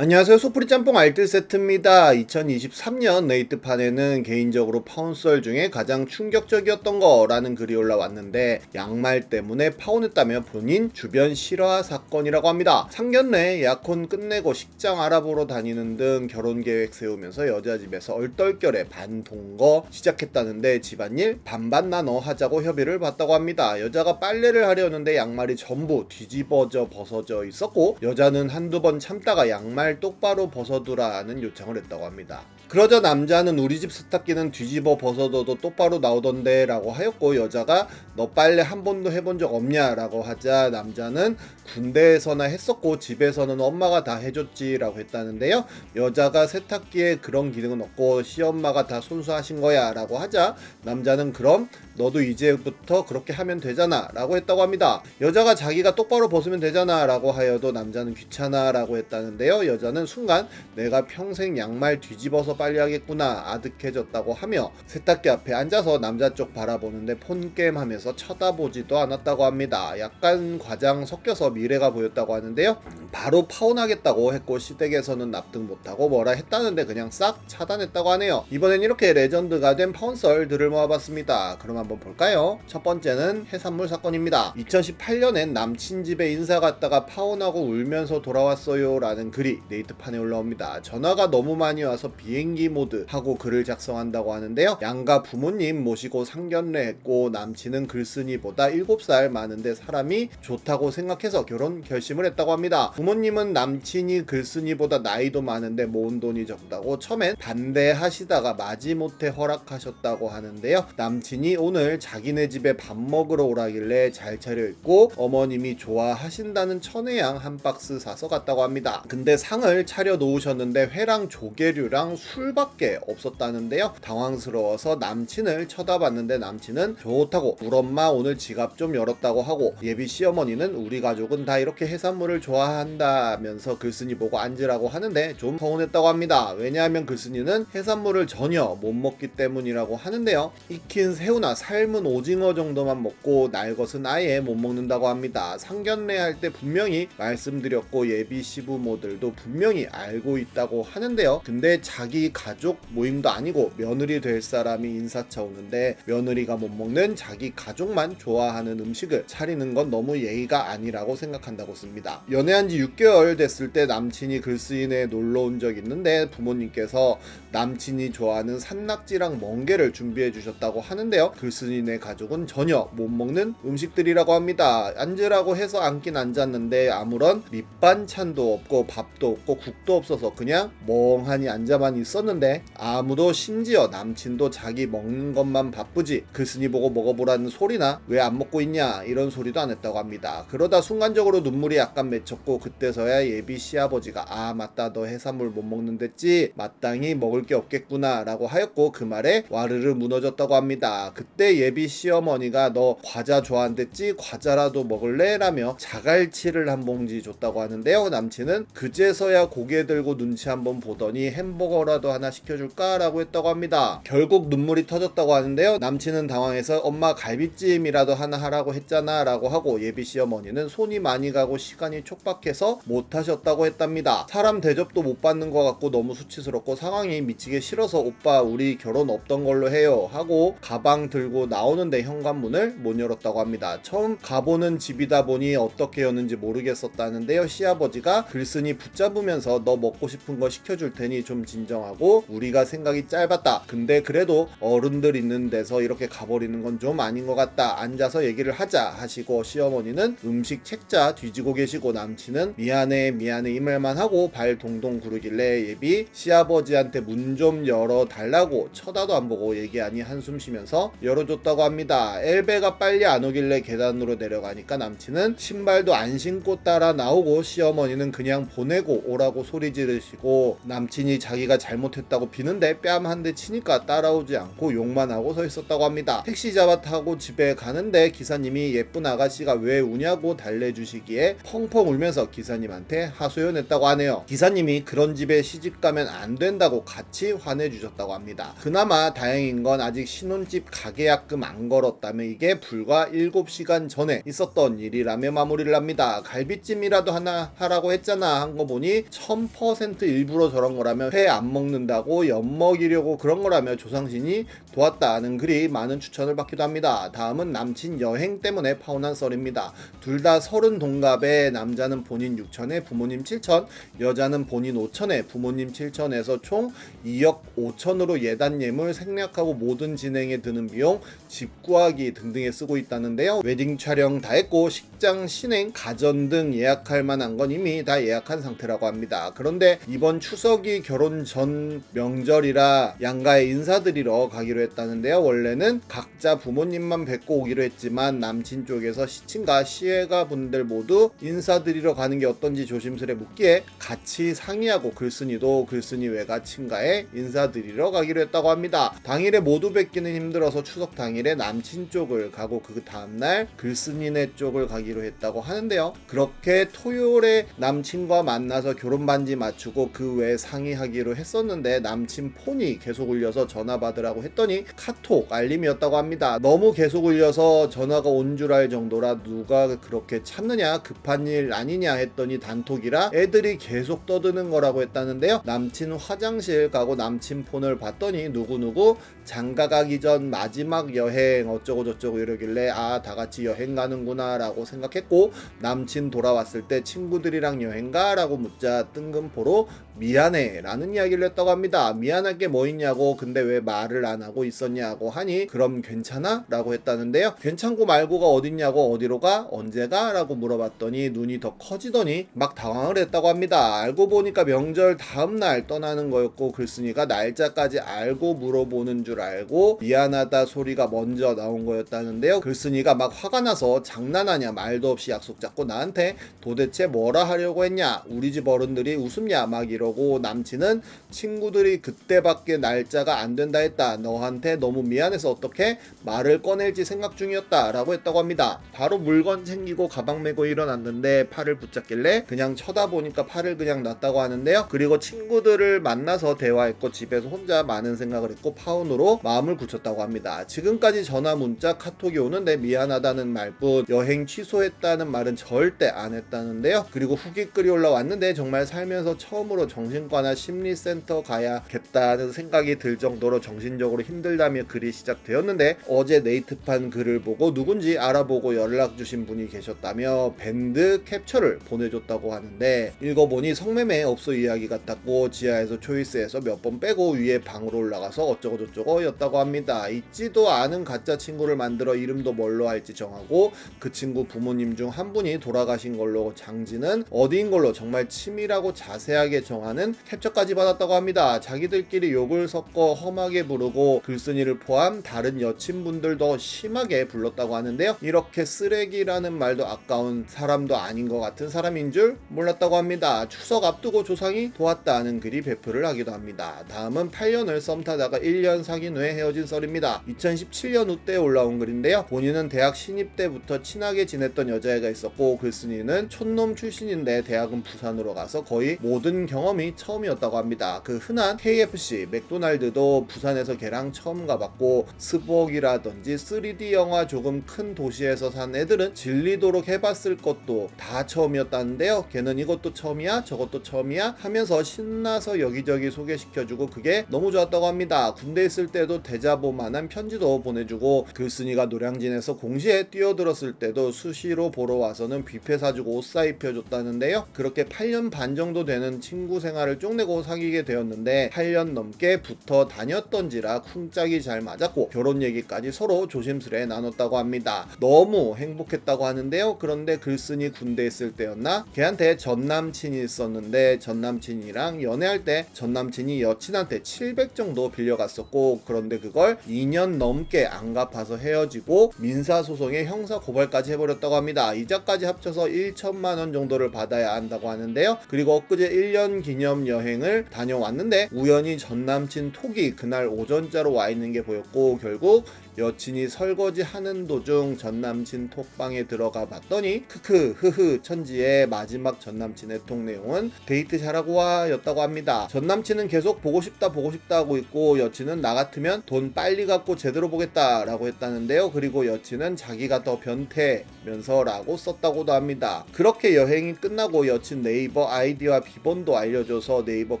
안녕하세요. 소프리 짬뽕 알뜰 세트입니다. 2023년 네이트판에는 개인적으로 파운썰 중에 가장 충격적이었던 거라는 글이 올라왔는데, 양말 때문에 파혼했다며 본인 주변 실화 사건이라고 합니다. 상견례 약혼 끝내고 식장 알아보러 다니는 등 결혼 계획 세우면서 여자 집에서 얼떨결에 반동거 시작했다는데, 집안일 반반 나눠 하자고 협의를 봤다고 합니다. 여자가 빨래를 하려는데 양말이 전부 뒤집어져 벗어져 있었고, 여자는 한두 번 참다가 양말 똑바로 벗어두라는 요청을 했다고 합니다. 그러자 남자는 우리 집 세탁기는 뒤집어 벗어둬도 똑바로 나오던데 라고 하였고, 여자가 너 빨래 한 번도 해본 적 없냐 라고 하자 남자는 군대에서나 했었고 집에서는 엄마가 다 해줬지 라고 했다는데요. 여자가 세탁기에 그런 기능은 없고 시엄마가 다 손수하신 거야 라고 하자 남자는 그럼 너도 이제부터 그렇게 하면 되잖아 라고 했다고 합니다. 여자가 자기가 똑바로 벗으면 되잖아 라고 하여도 남자는 귀찮아 라고 했다는데요. 여자는 순간 내가 평생 양말 뒤집어서 빨래하겠구나 아득해졌다고 하며 세탁기 앞에 앉아서 남자 쪽 바라보는데 폰게임 하면서 쳐다보지도 않았다고 합니다. 약간 과장 섞여서 미래가 보였다고 하는데요. 바로 파혼하겠다고 했고 시댁에서는 납득 못하고 뭐라 했다는데 그냥 싹 차단했다고 하네요. 이번엔 이렇게 레전드가 된 파혼썰들을 모아봤습니다. 그럼 한번 볼까요? 첫 번째는 해산물 사건입니다. 2018년엔 남친 집에 인사 갔다가 파혼하고 울면서 돌아왔어요 라는 글이 네이트판에 올라옵니다. 전화가 너무 많이 와서 비행기 모드 하고 글을 작성한다고 하는데요. 양가 부모님 모시고 상견례 했고 남친은 글쓴이보다 7살 많은데 사람이 좋다고 생각해서 결혼 결심을 했다고 합니다. 부모님은 남친이 글쓴이보다 나이도 많은데 모은 돈이 적다고 처음엔 반대하시다가 마지못해 허락하셨다고 하는데요. 남친이 오늘 자기네 집에 밥 먹으러 오라길래 잘 차려입고 어머님이 좋아하신다는 천혜향 한 박스 사서 갔다고 합니다. 근데 상을 차려 놓으셨는데 회랑 조개류랑 술밖에 없었다는데요. 당황스러워서 남친을 쳐다봤는데 남친은 좋다고 우엄마 오늘 지갑 좀 열었다고 하고, 예비 시어머니는 우리 가족은 다 이렇게 해산물을 좋아한다면서 글쓴이 보고 앉으라고 하는데 좀 서운했다고 합니다. 왜냐하면 글쓴이는 해산물을 전혀 못 먹기 때문이라고 하는데요. 익힌 새우나 삶은 오징어 정도만 먹고 날 것은 아예 못 먹는다고 합니다. 상견례 할 때 분명히 말씀드렸고 예비 시부모들도 분명히 알고 있다고 하는데요. 근데 자기 가족 모임도 아니고 며느리 될 사람이 인사차 오는데 며느리가 못 먹는 자기 가족만 좋아하는 음식을 차리는 건 너무 예의가 아니라고 생각한다고 씁니다. 연애한 지 6개월 됐을 때 남친이 글쓰인에 놀러 온 적 있는데 부모님께서 남친이 좋아하는 산낙지랑 멍게를 준비해 주셨다고 하는데요. 글쓴이네 가족은 전혀 못 먹는 음식들이라고 합니다. 앉으라고 해서 앉긴 앉았는데 아무런 밑반찬도 없고 밥도 없고 국도 없어서 그냥 멍하니 앉아만 있었는데, 아무도 심지어 남친도 자기 먹는 것만 바쁘지 글쓴이 보고 먹어보라는 소리나 왜 안 먹고 있냐 이런 소리도 안 했다고 합니다. 그러다 순간적으로 눈물이 약간 맺혔고 그때서야 예비 시아버지가 아 맞다 너 해산물 못 먹는댔지 마땅히 먹을 게 없겠구나 라고 하였고 그 말에 와르르 무너졌다고 합니다. 그때 예비 시어머니가 너 과자 좋아한댔지 과자라도 먹을래? 라며 자갈치를 한 봉지 줬다고 하는데요. 남친은 그제서야 고개 들고 눈치 한번 보더니 햄버거라도 하나 시켜줄까? 라고 했다고 합니다. 결국 눈물이 터졌다고 하는데요. 남친은 당황해서 엄마 갈비찜이라도 하나 하라고 했잖아 라고 하고, 예비 시어머니는 손이 많이 가고 시간이 촉박해서 못하셨다고 했답니다. 사람 대접도 못 받는 것 같고 너무 수치스럽고 상황이 미치게 싫어서 오빠 우리 결혼 없던 걸로 해요 하고 가방 들고 나오는데 현관문을 못 열었다고 합니다. 처음 가보는 집이다 보니 어떻게 여는지 모르겠었다는데요. 시아버지가 글쓴이 붙잡으면서 너 먹고 싶은 거 시켜줄 테니 좀 진정하고 우리가 생각이 짧았다. 근데 그래도 어른들 있는 데서 이렇게 가버리는 건 좀 아닌 것 같다. 앉아서 얘기를 하자 하시고 시어머니는 음식 책자 뒤지고 계시고 남친은 미안해 미안해 이 말만 하고 발 동동 구르길래 예비 시아버지한테 문 좀 열어달라고 쳐다도 안 보고 얘기하니 한숨 쉬면서 열어줬다고 합니다. 엘베가 빨리 안 오길래 계단으로 내려가니까 남친은 신발도 안 신고 따라 나오고 시어머니는 그냥 보내고 오라고 소리 지르시고, 남친이 자기가 잘못했다고 비는데 뺨 한 대 치니까 따라오지 않고 욕만 하고 서 있었다고 합니다. 택시 잡아 타고 집에 가는데 기사님이 예쁜 아가씨가 왜 우냐고 달래주시기에 펑펑 울면서 기사님한테 하소연했다고 하네요. 기사님이 그런 집에 시집가면 안 된다고 같이 화내주셨다고 합니다. 그나마 다행인 건 아직 신혼집 가계약금 안 걸었다면 이게 불과 7시간 전에 있었던 일이라며 마무리를 합니다. 갈비찜이라도 하나 하라고 했잖아 한 거 보니 1000% 일부러 저런 거라며 회 안 먹는다고 엿먹이려고 그런 거라며 조상신이 도왔다는 글이 많은 추천을 받기도 합니다. 다음은 남친 여행 때문에 파혼한 썰입니다. 둘 다 30 동갑에 남자는 본인 6천에 부모님 7천, 여자는 본인 5천에 부모님 7천에서 총 2억 5천으로 예단 예물 생략하고 모든 진행에 드는 비용, 집 구하기 등등에 쓰고 있다는데요. 웨딩 촬영 다 했고 식장, 신행, 가전 등 예약할 만한 건 이미 다 예약한 상태라고 합니다. 그런데 이번 추석이 결혼 전 명절이라 양가에 인사드리러 가기로 했다는데요. 원래는 각자 부모님만 뵙고 오기로 했지만 남친 쪽에서 시친과 시애가 분들 모두 인사드리러 가는 게 어떤지 조심스레 묻기에 같이 상의하고 글쓴이도 글쓴이 외가 친가에 인사드리러 가기로 했다고 합니다. 당일에 모두 뵙기는 힘들어서 추석 당일에 남친 쪽을 가고 그 다음날 글쓴이네 쪽을 가기로 했다고 하는데요. 그렇게 토요일에 남친과 만나서 결혼 반지 맞추고 그 외에 상의하기로 했었는데 남친 폰이 계속 울려서 전화 받으라고 했더니 카톡 알림이었다고 합니다. 너무 계속 울려서 전화가 온 줄 알 정도라 누가 그렇게 참느냐, 급한 일 아니냐 했더니 단톡이라 애들이 계속 떠드는 거라고 했다는데요. 남친 화장실 가고 남친 폰을 봤더니 누구누구 장가 가기 전 마지막 여행 어쩌고 저쩌고 이러길래 아 다같이 여행 가는구나 라고 생각했고, 남친 돌아왔을 때 친구들이랑 여행 가? 라고 묻자 뜬금포로 미안해 라는 이야기를 했다고 합니다. 미안할 게 뭐 있냐고, 근데 왜 말을 안 하고 있었냐고 하니 그럼 괜찮아? 라고 했다는데요. 괜찮고 말고가 어딨냐고, 어디로 가? 언제 가? 라고 물어봤더니 눈이 더 커지더니 막 당황을 했다고 합니다. 알고 보니까 명절 다음날 떠나는 거였고 글쓴이가 날짜까지 알고 물어보는 줄 알고 미안하다 소리가 먼저 나온 거였다는데요. 글쓴이가 막 화가 나서 장난하냐, 말도 없이 약속 잡고 나한테 도대체 뭐라 하려고 했냐, 우리 집 어른들이 웃음냐 막 이러고, 남친은 친구들이 그때밖에 날짜가 안 된다 했다, 너한테 너무 미안해서 어떻게 말을 꺼낼지 생각 중이었다 라고 했다고 합니다. 바로 물건 챙기고 가방 메고 일어났는데 팔을 붙잡길래 그냥 쳐다보니까 팔을 그냥 놨다고 하는데요. 그리고 친구들을 만나서 대화했고 집에서 혼자 많은 생각을 했고 파혼으로 마음을 굳혔다고 합니다. 지금까지 전화 문자 카톡이 오는데 미안하다는 말뿐 여행 취소했다는 말은 절대 안 했다는데요. 그리고 후기 글이 올라왔는데 정말 살면서 처음으로 정신과나 심리센터 가야겠다는 생각이 들 정도로 정신적으로 힘들다며 글이 시작되었는데, 어제 네이트판 글을 보고 누군지 알아보고 연락 주신 분이 계셨다며 밴드 캡처를 보내줬다고 하는데, 읽어보니 성매매 업소 이야기 같았고 지하에서 초이스에서 몇 번 빼고 위에 방으로 올라가서 어쩌고 저쩌고 였다고 합니다. 있지도 않은 가짜 친구를 만들어 이름도 뭘로 할지 정하고 그 친구 부모님 중 한 분이 돌아가신 걸로, 장지는 어디인 걸로 정말 치밀하고 자세하게 정하는 캡처까지 받았다고 합니다. 자기들끼리 욕을 섞어 험하게 부르고 글쓴이를 포함 다른 여친분들도 심하게 불렀다고 하는데요. 이렇게 쓰레기라는 말도 아까운 사람도 아닌 것 같은 사람인 줄 몰랐다고 합니다. 추석 앞두고 조상이 도왔다는 글이 배표를 하기도 합니다. 다음은 8년을 썸 타다가 1년 사귄 후에 헤어진 썰입니다. 2017년 우때에 올라온 글인데요. 본인은 대학 신입 때부터 친하게 지냈던 여자애가 있었고 글쓴이는 촌놈 출신인데 대학은 부산으로 가서 거의 모든 경험이 처음이었다고 합니다. 그 흔한 KFC, 맥도날드도 부산에서 걔랑 처음 가봤고 스벅이라든지 3D 영화 조금 큰 도시에서 산 애들은 질리도록 해봤을 것도 다 처음이었다는데요. 걔는 이것도 처음이야 저것도 처음이야 하면서 신나서 여기저기 소개시켜주고 그게 너무 좋았다고 합니다. 군대 있을 때도 대자보만한 편지도 보내주고 글쓴이가 노량진에서 공시에 뛰어들었을 때도 수시로 보러 와서는 뷔페 사주고 옷 사입혀줬다는데요. 그렇게 8년 반 정도 되는 친구 생활을 쪽내고 사귀게 되었는데 8년 넘게 붙어 다녔던지라 쿵짝이 잘 맞았고 결혼 얘기까지 서로 조심스레 나눴다고 합니다. 너무 행복했다고 하는데요. 그런데 글쓴이 군대 있을 때였나? 걔한테 전남친이 있었는데 전남친이랑 연애할 때 전남친이 여친한테 700 정도 빌려갔었고, 그런데 그걸 2년 넘게 안 갚아서 헤어지고 민사소송에 형사고발까지 해버렸다고 합니다. 이자까지 합쳐서 1천만 원 정도를 받아야 한다고 하는데요. 그리고 엊그제 1년 기념 여행을 다녀왔는데 우연히 전남친 톡이 그날 오전자로 와 있는 게 보였고 결국 여친이 설거지 하는 도중 전남친 톡방에 들어가 봤더니 크크 흐흐 천지의 마지막 전남친의 톡 내용은 데이트 잘하고 와 였다고 합니다. 전남친은 계속 보고 싶다 하고 있고 여친은 나 같으면 돈 빨리 갚고 제대로 보겠다 라고 했다는데요. 그리고 여친은 자기가 더 변태면서 라고 썼다고도 합니다. 그렇게 여행이 끝나고 여친 네이버 아이디와 비번도 알려줘서 네이버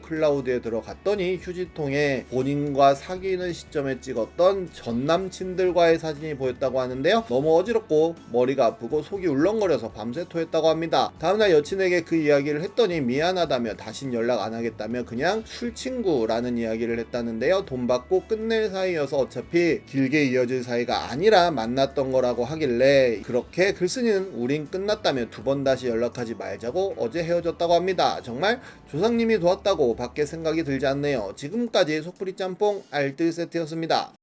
클라우드에 들어갔더니 휴지통에 본인과 사귀는 시점에 찍었던 전남친들과의 사진이 보였다고 하는데요. 너무 어지럽고 머리가 아프고 속이 울렁거려서 밤새 토했다고 합니다. 다음날 여친에게 그 이야기를 했더니 미안하다며 다신 연락 안 하겠다며 그냥 술친구라는 이야기를 했다는데요. 돈 받고 끝낼 사이여서 어차피 길게 이어질 사이가 아니라 만났던 거라고 하길래 그렇게 글쓴이는 우린 끝났다며 두 번 다시 연락하지 말자고 어제 헤어졌다고 합니다. 정말 조상님이 도왔다고 밖에 생각이 들지 않네요. 지금까지 속풀이 짬뽕 알뜰 세트였습니다.